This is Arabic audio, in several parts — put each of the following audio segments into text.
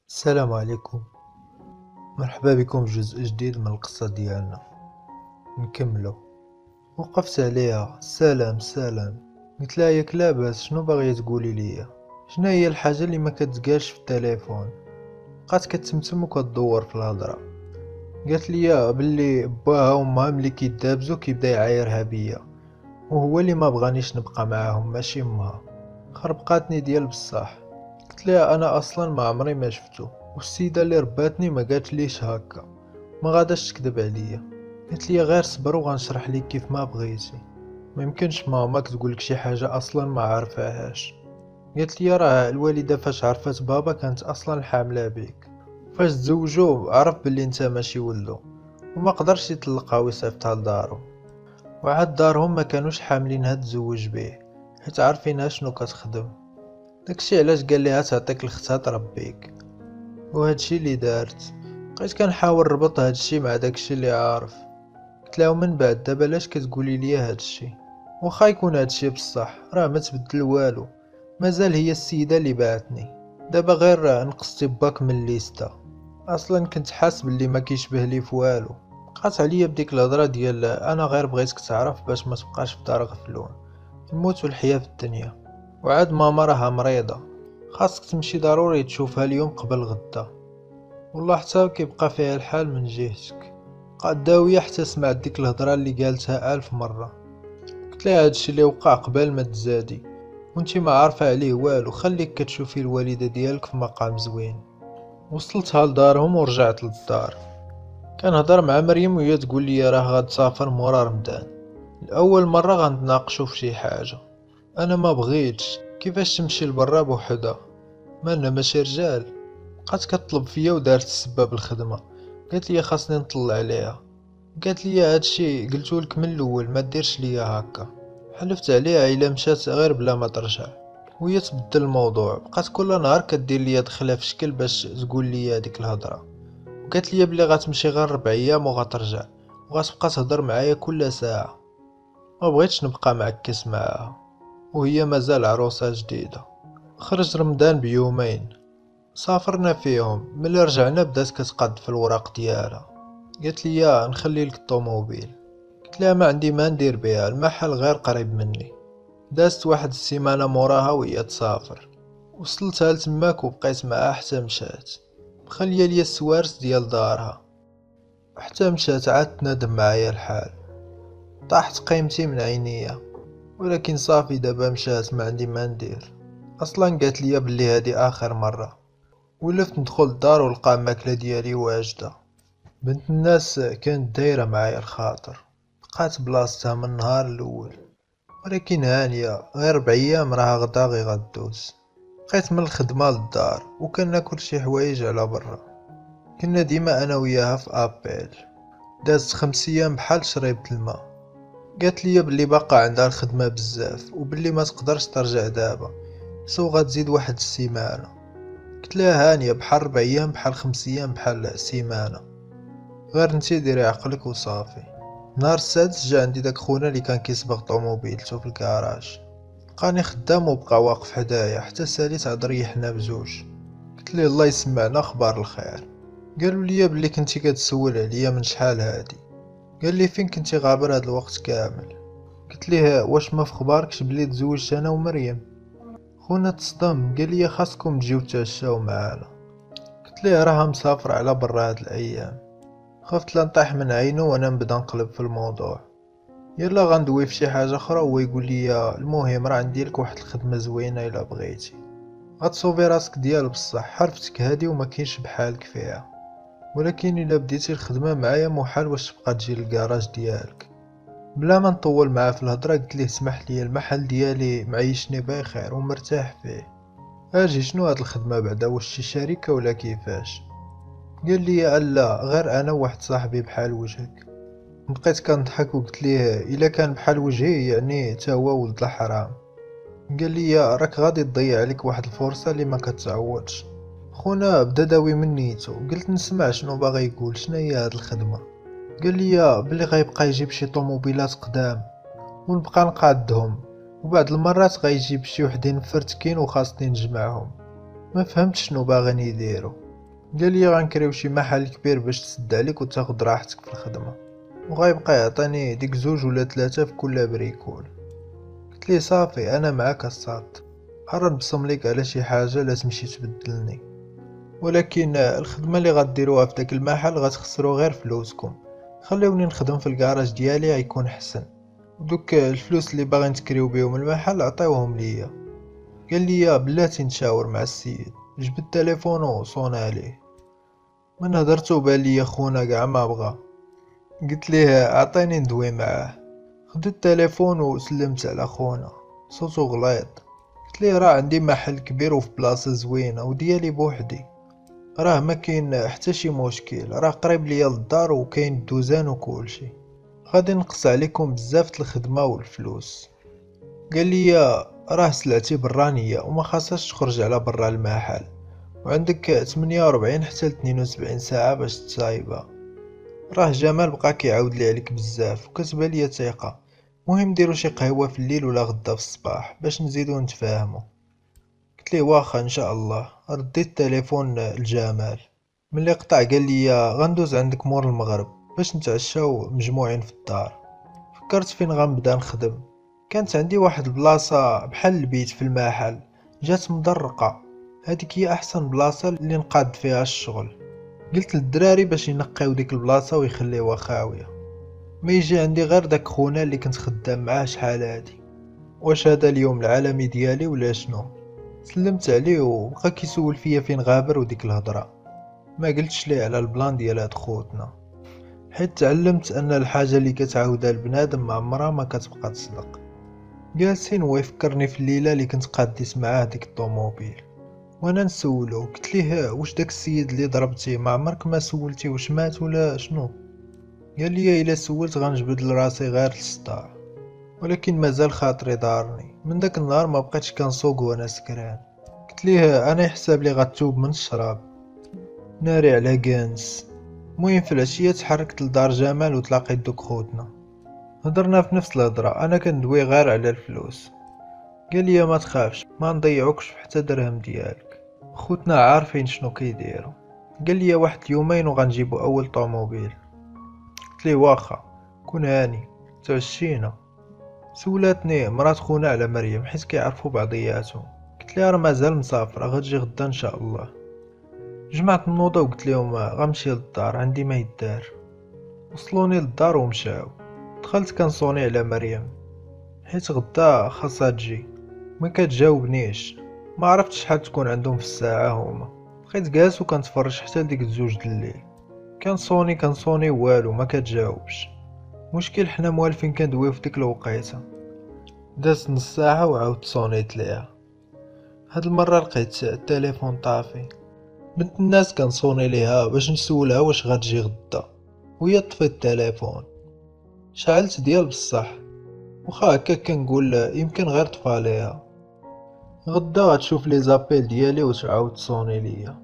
السلام عليكم. مرحبا بكم في جزء جديد من القصة ديالنا. نكملو. وقفت عليها سلام سلام، قلت لها ياك لاباس، شنو باغية تقولي ليا؟ شنو هي الحاجة اللي ما كتقالش في التليفون؟ بقات كتمتم وكتدور في الهضرة. قالت لي باللي باها وامها ملي كيدابزو كيبدا يعايرها بيا، وهو اللي ما بغانيش نبقى معاهم ماشي امها. خربقاتني ديال بصح. قلت لها انا اصلا ما عمري ما شفتو، والسيده اللي رباتني ما قالتليش هكا، ما غاداش تكذب عليا. قالت لي غير صبر وغنشرح ليك كيف ما بغيتي. ما يمكنش ماماك تقولك شي حاجه اصلا ما عارفاهاش. قالت لي راه الوالده فاش عرفت بابا كانت اصلا حامله بيك، فاش تزوجوا عرف بلي انت ماشي ولدو، وما قدرش يطلقها ويصيفطها لدارو. وعاد دارهم ما كانوش حاملينها تزوج بيه، حيت عارفينها شنو كتخدم. داكشي علاش قال ليها تعطيك لختها تربيك، وهادشي اللي دارت. بقيت كنحاول نربط هادشي مع داكشي اللي عارف. قلت لها من بعد دابا علاش كتقولي لي هادشي؟ واخا يكون هادشي بصح راه ما تبدل والو، مازال هي السيده اللي بعتني. دابا غير نقصتي باك من الليسته. اصلا كنت حاس بلي ما كيشبه لي في والو. بقات عليا بديك الهضره ديال انا غير بغيتك تعرف باش ما تبقاش في دار غفلون. الموت والحياه في الدنيا. وعاد ماما راها مريضة، خاصك تمشي ضروري تشوفها اليوم قبل غدا. والله حتى كيبقى فيها الحال من جهتك. بقات داوية حتى سمعت ديك الهضرة اللي قالتها 1000 مرة. قلت لها هادشي اللي وقع قبل ما تزادي، وانتي ما عارفة عليه والو، خليك كتشوفي الوالدة ديالك في مقام زوين. وصلتها لدارهم ورجعت للدار. كنهضر مع مريم وهي تقول لي راه غتسافر مورا رمضان، لأول مرة غنتناقشو في شي حاجة. انا ما بغيتش، كيفاش تمشي لبرا بوحدها؟ مالنا ماشي رجال؟ بقات كطلب فيا ودارت السباب الخدمه. قالت لي خاصني نطلع عليها. قالت لي هادشي قلتولك من الاول ما ديرش ليا هكا. حلفت عليها الا مشات غير بلا ما ترجع. وهي تبدل الموضوع، بقات كل نهار كدير ليا دخله في شكل باش تقول لي هذيك الهضره. وقالت لي بلي غتمشي غير 4 ايام وغترجع، وغتبقى تهضر معايا كل ساعه. ما بغيتش نبقى معكس معاها، وهي مازال عروسه جديده. خرج رمضان بيومين سافرنا فيهم، ملي رجعنا بدات كتقاد في الوراق ديالها. قالت لي نخلي لك الطوموبيل. قلت لها ما عندي ما ندير بها، المحل غير قريب مني. دازت واحد السيمانه موراها وهي تسافر. وصلتها لتماك وبقيت معاها حتى مشات، مخليه ليا السوارس ديال دارها. حتى مشات عاد تنادم معايا الحال. طاحت قيمتي من عينيا، ولكن صافي دابا مشات ما عندي ما ندير. اصلا قالت لي بلي هادي اخر مره. ولفت ندخل الدار ولقى الماكلة ديالي واجدة. بنت الناس كانت دايرة معايا الخاطر، بقات بلاصتها من النهار الاول. ولكن هانية غير 4 ايام راها غدا غي غدوز. بقيت من الخدمة للدار وكناكل شي حوايج على برا. كنا ديما انا وياها في ابيل. دازت 5 ايام بحال شريبت الماء. قالت لي بلي باقا عندها الخدمة بزاف وبلي ما تقدرش ترجع دابا، سو غتزيد واحد السيمانة. قلت لها هانية بحال 4 ايام بحال 5 ايام بحال سيمانة، غير نتي ديري عقلك وصافي. نهار السادس جا عندي داك خونا اللي كان كيسبغ طوموبيلتو في الكراج. لقاني خدام وبقى واقف حدايا حتى ساليت عاد ريحنا بجوج. قلت ليه الله يسمعنا اخبار الخير. قالوا لي بلي كنتي كتسول عليا من شحال هادي. قال لي فين كنتي غابر هاد الوقت كامل؟ قلت ليه واش ما في خباركش بلي تزوجت انا ومريم؟ خونا تصدم، قال لي خاصكم تجيو تعشاو معانا. قلت ليه راها مسافر على برا هاد الايام. خفت لا نطيح من عينه وانا نبدا نقلب في الموضوع. يلا غندوي في شي حاجه اخرى وهو يقول لي المهم راه ندير لك واحد الخدمه زوينه الا بغيتي. غتصوفي راسك ديال بصح، حرفتك هادي وما كاينش بحالك فيها. ولكن الا بديتي الخدمه معايا محال واش تبقى تجي للكراج ديالك. بلا ما نطول معاه في الهضره قلت ليه اسمح لي المحل ديالي معيشني بخير ومرتاح فيه. اجي شنو هاد الخدمه بعدا، واش شي شركه ولا كيفاش؟ قال لي لا غير انا وواحد صاحبي بحال وجهك. بقيت كنضحك وقلت ليه الا كان بحال وجهي يعني تا هو ولد الحرام. قال لي راك غادي تضيع عليك واحد الفرصه اللي ما كتعوضش. خونا بدا داوي من نيتو، قلت نسمع شنو باغي يقول، شنو هي هاد الخدمه؟ قال لي بلي غيبقى يجيب شي طوموبيلات قدام ونبقى نقادهم، وبعض المرات غيجيب شي وحدين فرتكين وخاصني نجمعهم. ما فهمتش شنو باغيين يديروا. قال لي غنكريو شي محل كبير باش تسد عليك وتاخد راحتك في الخدمه، وغيبقى يعطيني ديك 2 ولا 3 في كل بريكول. قلت ليه صافي انا معاك الساط، غنبصم ليك على شي حاجه لا تمشي تبدلني، ولكن الخدمه اللي غديروها في داك المحل غتخسروا غير فلوسكم، خليوني نخدم في الكراج ديالي غيكون حسن، ودوك الفلوس اللي باغي نتكريو بيهم المحل عطيوهم ليا. قال لي بلاتي نشاور مع السيد، جبد التليفون وصون عليه. من هدرتو بان ليا خونا كاع ما بغا، قلت ليه اعطيني ندوي معاه. خديت التليفون وسلمت على خونا، صوتو غليظ. قلت ليه راه عندي محل كبير وفي بلاصه زوينه وديالي بوحدي، راه ما كاين حتى شي مشكل، راه قريب ليا للدار وكاين الدوزان وكلشي، غادي نقص عليكم بزاف الخدمه والفلوس. قال لي راه سلعتي برانيه وما خاصهاش تخرج على برا المحل، وعندك 48 حتى ل 72 ساعه باش تصايبها. راه جمال بقى كيعاود لي عليك بزاف وكتبان ليا ثقه، مهم ديروا شي قهوه في الليل ولا غدا في الصباح باش نزيدو نتفاهموا. قلت ليه واخا ان شاء الله. رديت التليفون لجمال، ملي قطع قال لي غندوز عندك مور المغرب باش نتعشاو مجموعين في الدار. فكرت فين غنبدا نخدم، كانت عندي واحد البلاصه بحال البيت في المحل، جات مدرقه، هذيك هي احسن بلاصه اللي نقاد فيها الشغل. قلت للدراري باش ينقيو ديك البلاصه ويخليوها خاويه، ما يجي عندي غير داك خونا اللي كنت خدام معاه شحال هادي. واش هذا اليوم العالمي ديالي ولا شنو؟ سلمت عليه وبقى كيسول فيا فين غابر وديك الهضره. ما قلتش ليه على البلان ديال هاد خوتنا، حيت تعلمت ان الحاجه اللي كتعاودها البنادم مع عمرها ما كتبقى تصدق. جالسين هو يفكرني في الليله اللي كنت قاديت معاه ديك الطوموبيل، وانا نسولو قلت ليه واش داك السيد اللي ضربتيه ما عمرك ما سولتي واش مات ولا شنو؟ قال لي الا سولت غنجبد لراسي غير الصداع، ولكن مازال خاطري دارني. من داك النهار ما بقيتش كنسوق وانا سكران. قلت ليه انا يحسب لي غتوب من الشراب، ناري على كانس. المهم في العشيه تحركت لدار جمال وتلاقيت دوك خوتنا، هضرنا في نفس الهضره، انا كندوي غير على الفلوس. قال لي ما تخافش ما نضيعوكش في حتى درهم ديالك، خوتنا عارفين شنو كيديروا. قال لي واحد اليومين وغنجيبو اول طوموبيل. قلت ليه واخا كون هاني. تعشينا. سولاتني مرات خونا على مريم حيت كيعرفوا بعضياتهم، قلت لها راه مازال مسافره غتجي غدا ان شاء الله. جمعت النوضه وقلت لهم غنمشي للدار عندي ما يدار. وصلوني للدار ومشاو. دخلت كنصوني على مريم حيت غدا خاصها تجي، ما كتجاوبنيش، ما عرفتش شحال تكون عندهم في الساعه هما. بقيت جالس وكنتفرج حتى لديك 2 د الليل، كنصوني والو ما كتجاوبش. مشكل حنا موالفين كندويو في ديك الوقيته. دازت نص ساعه وعاودت صونيت ليها، هاد المره لقيت التليفون طافي. بنت الناس كنصوني ليها باش نسولها واش غتجي غدا، وهي طفيت التليفون. شعلت ديال بصح، وخا هكا كنقول يمكن غير طفى ليها. غدا غتشوف لي زابيل ديالي وتعاود تصوني ليا،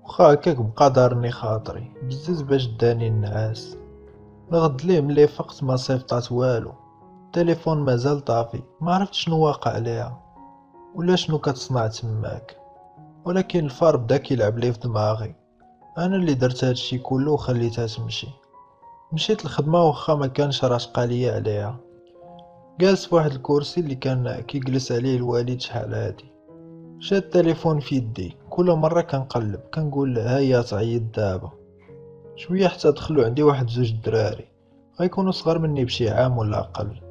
وخا هكاك بقى دارني خاطري بزز باش داني النعاس. الغد ليه ملي فقت ما صيفطات والو، التليفون مازال طافي. ما عرفت شنو واقع ليها ولا شنو كتصنع تماك، ولكن الفار بدا كيلعب لي في دماغي. انا اللي درت هادشي كله وخليتها تمشي. مشيت الخدمه واخا ما كانش راشقه ليا عليها. جالس في واحد الكرسي اللي كان كيجلس عليه الوالد شحال هادي. شاد التليفون في يدي، كل مره كنقلب كنقول هيا تعيط دابا. شويه حتى دخلوا عندي واحد 2 دراري غيكونوا صغار مني بشي عام ولا اقل.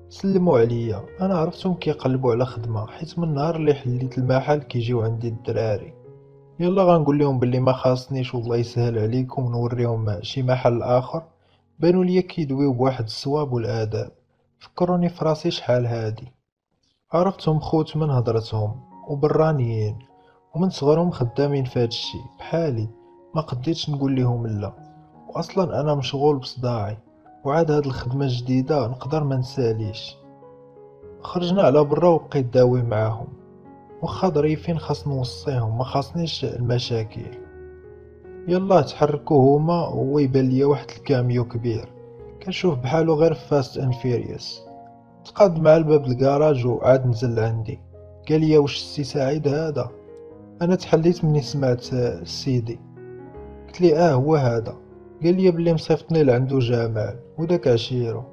سلموا عليا، انا عرفتهم كيقلبوا على خدمه، حيت من النهار اللي حليت المحل كيجيو عندي الدراري. يلا غنقول لهم بلي ما خاصنيش والله يسهل عليكم، ونوريهم شي محل اخر. بانوا ليا كيدويو بواحد الصواب والاداب، فكروني فراسي شحال هادي. عرفتهم خوت من هضرتهم وبرانيين، ومن صغرهم خدامين في هادشي بحالي. ما قديتش نقول لهم لا، واصلا انا مشغول بصداعي، وعاد هاد الخدمه الجديده نقدر ما نساليش. خرجنا على برا وبقيت داوي معاهم، واخا ظريفين خاص نوصيهم ما خاصنيش المشاكل. يلا تحركوا هما، وهو يبان ليا واحد الكاميو كبير كنشوف بحالو غير فاست اند فيريوس. تقاد مع الباب الكراج وعاد نزل عندي. قال لي واش السي سعيد هذا؟ انا تحليت مني سمعت سيدي. قلت ليه هو هذا. قال لي بلي مصيفطني لعندو جمال وداك عشيرو.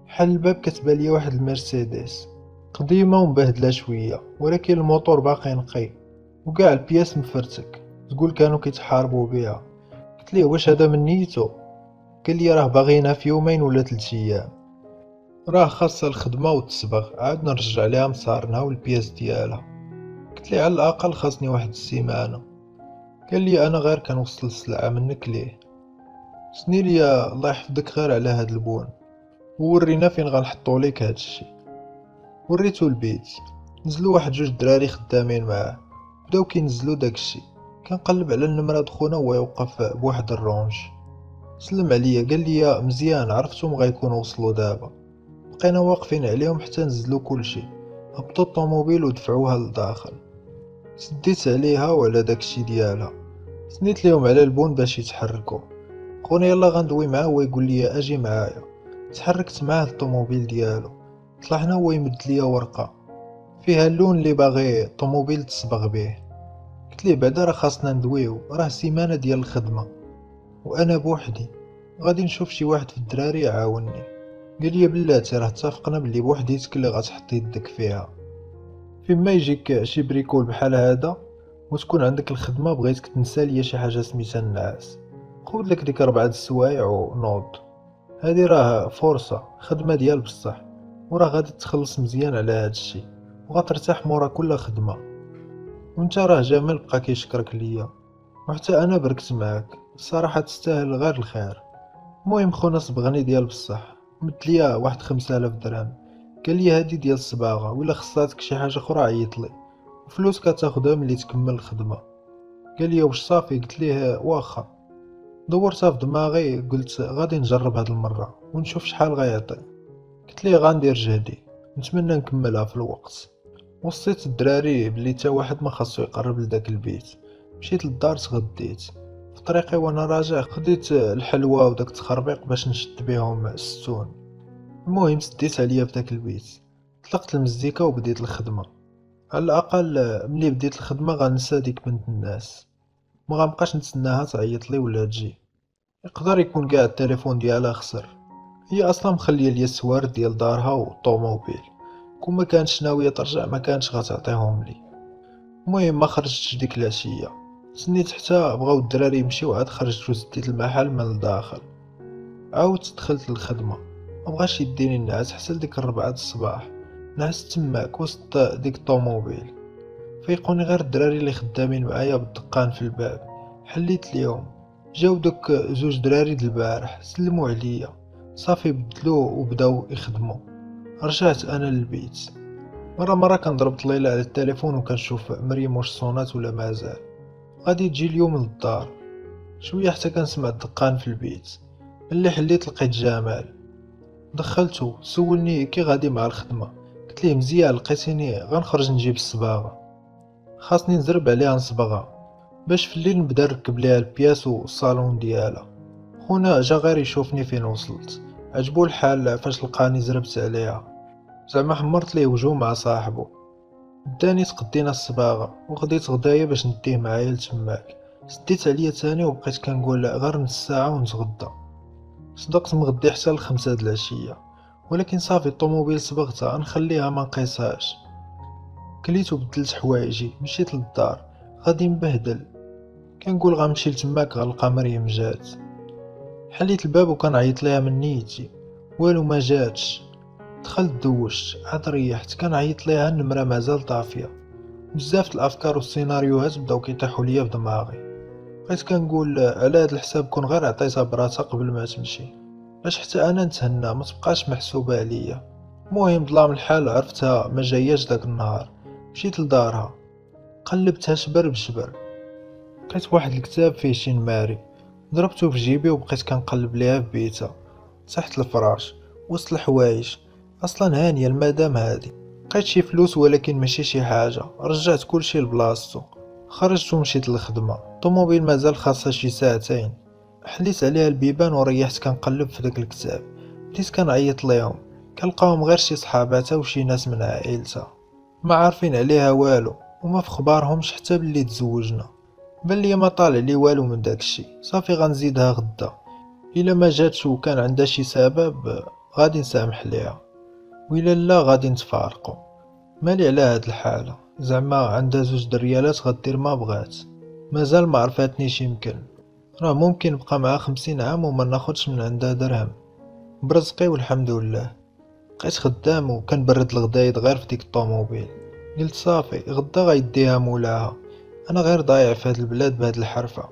حل الباب كتبان لي واحد المرسيدس قديمه ومبهدله شويه، ولكن الموتور باقي نقي وكاع البياس مفرتك، تقول كانوا كيتحاربوا بها. قلت ليه واش هذا من نيتو؟ قال لي راه باغينها في يومين ولا 3 ايام، راه خاصها الخدمه والتصبغ، عاد نرجع ليها مصارنها والبياس ديالها. قلت ليه على الاقل خاصني واحد السيمانه. قال لي انا غير كنوصل السلعه منك ليه. سني ليا الله يحفظك غير على هاد البون، وورينا فين غنحطو ليك هاد الشي. وريتو البيت، نزلو واحد جوج دراري خدامين معاه، بداو كينزلو داكشي. كنقلب على النمرة د خونا وهو يوقف بواحد الرونج. سلم عليا قال لي مزيان عرفتهم غيكونوا وصلوا دابا. بقينا واقفين عليهم حتى نزلو كلشي، هبطوا الطوموبيل ودفعوها لداخل. سديت عليها وعلى داكشي ديالها، سنيت ليهم على البون باش يتحركوا. خونا يلا غندوي معاه هو يقول لي اجي معايا. تحركت معاه الطوموبيل ديالو، طلعنا هو يمد ليا ورقه فيها اللون اللي باغي الطوموبيل تصبغ به. قلت ليه بعدا راه خاصنا ندويو، راه سيمانه ديال الخدمه وانا بوحدي، غادي نشوف شي واحد في الدراري يعاونني. قال لي بلاتي راه اتفقنا بلي بوحديتك اللي غتحط يدك فيها. فيما يجيك شي بريكول بحال هذا وتكون عندك الخدمه بغيتك تنسى ليا شي حاجه سميتها النعاس، خذ لك ديك 4 السوايع ونوض. هادي راه فرصه خدمه ديال بصح، وراه غادي تخلص مزيان على هادشي وغترتاح مورا كل خدمه. وانت راه جمال بقى كيشكرك ليا، وحتى انا بركت معاك، الصراحه تستاهل غير الخير. المهم خونا صبغني ديال بصح، مد ليا واحد 5000 درهم. قال لي هادي ديال الصباغه، ولا خصاتك شي حاجه اخرى عيط لي، وفلوس كتاخدها ملي تكمل الخدمه. قال لي واش صافي؟ قلت ليه واخا. دورتها في دماغي قلت غادي نجرب هاد المره ونشوف شحال غيعطي. قلت ليه غندير جهدي، نتمنى نكملها في الوقت. وصيت الدراري بلي تا واحد ما خاصو يقرب لداك البيت. مشيت للدار تغديت، في طريقي وانا راجع خديت الحلوى وداك التخربيق باش نشد بيهم الستون. المهم سديت عليا في داك البيت، طلقت المزيكا وبديت الخدمه. على الاقل ملي بديت الخدمه غنسى ديك بنت الناس، ما غنبقاش نتسناها تعيط لي ولا تجي. يقدر يكون كاع التليفون ديالها خسر، هي اصلا مخليه ليا السوارد ديال دارها والطوموبيل، كون ما كانتش ناويه ترجع ما كانتش غتعطيهم لي. المهم ما خرجتش ديك العشيه، سنيت حتى بغاو الدراري يمشيو، عاد خرجت وسديت المحل من الداخل. عاودت دخلت للخدمه، مبغاش يديني النعاس حتى لديك 4 الصباح. نعست تماك وسط ديك الطوموبيل. فيقوني غير الدراري اللي خدامين معايا بالدقان في الباب. حليت ليهم، جاو دوك 2 دراري د البارح سلموا عليا، صافي بدلو وبداو يخدموا. رجعت انا للبيت، مرة كنضرب طليلة على التليفون وكنشوف مريم واش صونات ولا مازال. غادي تجي اليوم للدار شوية حتى كنسمع الدقان في البيت. ملي حليت لقيت جمال، دخلتو سولني كي غادي مع الخدمة. قلت ليه مزيان لقيتيني غنخرج نجيب الصباغة، خاصني نزرب عليها نصبغها باش في الليل نبدا نركب ليها البياس والصالون ديالها. خونا جا غير يشوفني فين وصلت، عجبو الحال فاش لقاني زربت عليها، زعما حمرت ليه وجهو مع صاحبو. داني تقدينا الصباغه وخديت غدايا باش نديه معايا لتماك. سديت عليا تاني وبقيت كنقول غير نص ساعه ونتغدى. صدقت مغدي حتى ل5 د العشيه، ولكن صافي الطوموبيل صبغتها نخليها ما نقيسهاش. كليت وبدلت حوايجي مشيت للدار غادي مبهدل، كنقول غنمشي لتماك غنلقى مريم جات. حليت الباب وكنعيط ليها من نيتي، والو ما جاتش. دخلت دوشت عاد ريحت، كنعيط ليها النمره مازال طافيه. بزاف الافكار والسيناريوهات بداو كيطيحوا ليا في دماغي. بقيت كنقول على هاد الحساب كون غير عطيتها براسها قبل ما تمشي، باش حتى انا نتهنى ما تبقاش محسوبه عليا. المهم ظلام الحال عرفتها ما جاياش داك النهار. مشيت لدارها قلبتها شبر بشبر، لقيت واحد الكتاب فيه شي نماري، ضربته في جيبي وبقيت كنقلب ليها في بيتها تحت الفراش وسط الحوايج. اصلا هانيه المدام هادي. لقيت شي فلوس ولكن ماشي شي حاجه، رجعت كلشي لبلاصتو. خرجت ومشيت للخدمه، الطوموبيل مازال خاصها شي ساعتين. حليت عليها البيبان وريحت كنقلب في داك الكتاب. بديت كنعيط ليهم، كنلقاهم غير شي صحاباتها وشي ناس من عائلتها، ما عارفين عليها والو وما في خبارهمش حتى باللي تزوجنا. بان ليا ما طالع لي والو من داكشي، صافي غنزيدها غدا. الا ما جاتش وكان عندها شي سبب غادي نسامح ليها، وإلا لا غادي نتفارقوا. مالي على هاد الحالة، زعما عندها زوج دريالات غدير ما بغات. مازال ما عرفاتنيش، يمكن راه ممكن نبقى معها 50 عام وما ناخدش من عندها درهم. برزقي والحمد لله. بقيت خدام وكنبرد الغدايد غير في ديك الطوموبيل. قلت صافي غدا غيديها مولاها، انا غير ضايع في هاد البلاد بهاد الحرفة.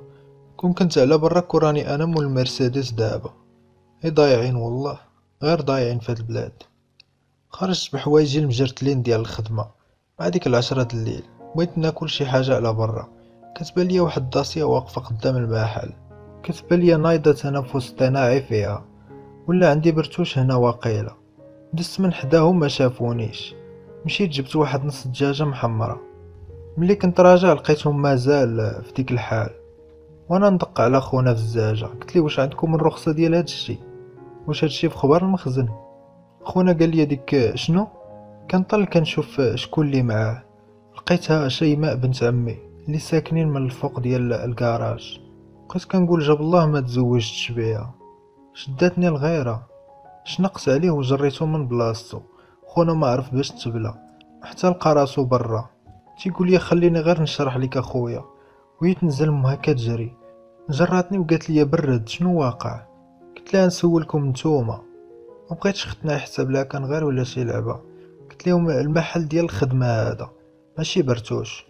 كون كنت على برا كوراني انا مول المرسيدس دابا. اي ضايعين والله، غير ضايعين في هاد البلاد. خرجت بحوايجي المجرتلين ديال الخدمة مع ديك العشرة د الليل. بغيت ناكل شي حاجة على برا. كتبان ليا واحد الداسية واقفة قدام المحل، كتبان ليا نايضة تنفس اصطناعي فيها، ولا عندي برتوش هنا واقيلا. دزت من حداهم ما شافونيش، مشيت جبت واحد نص دجاجة محمرة. ملي كنت راجع لقيتهم مازال في ديك الحال، وانا ندق على خونا في الزاجة قلتلي واش عندكم الرخصة ديال هادشي، واش هادشي في خبر المخزن. خونا قال لي ديك شنو. كنطل كنشوف شكون اللي معاه، لقيتها شيماء بنت عمي اللي ساكنين من الفوق ديال الكراج. بقيت كنقول جاب الله ما تزوجتش بيها. شداتني الغيرة، شنقت عليه وجريته من بلاصتو. خونا ما عرف باش تبلى، حتى لقى راسو برا. تيقول لي خليني غير نشرح لك اخويا، وهي تنزل مها كتجري. جراتني وقالت لي برد شنو واقع. قلت لها نسولكم نتوما. ما بقيتش ختنا يحسب لها كان غير ولا شي لعبه. قلت لهم المحل ديال الخدمه هذا ماشي برتوش.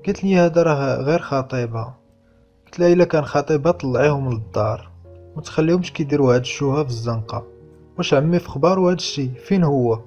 قالت لي هذا راه غير خطيبها. قلت لها الا كان خطيبها طلعيهم للدار، ما تخليهمش كيديروا هاد الشوهه في الزنقه. واش عمي في خبارو هاد الشي؟ فين هو؟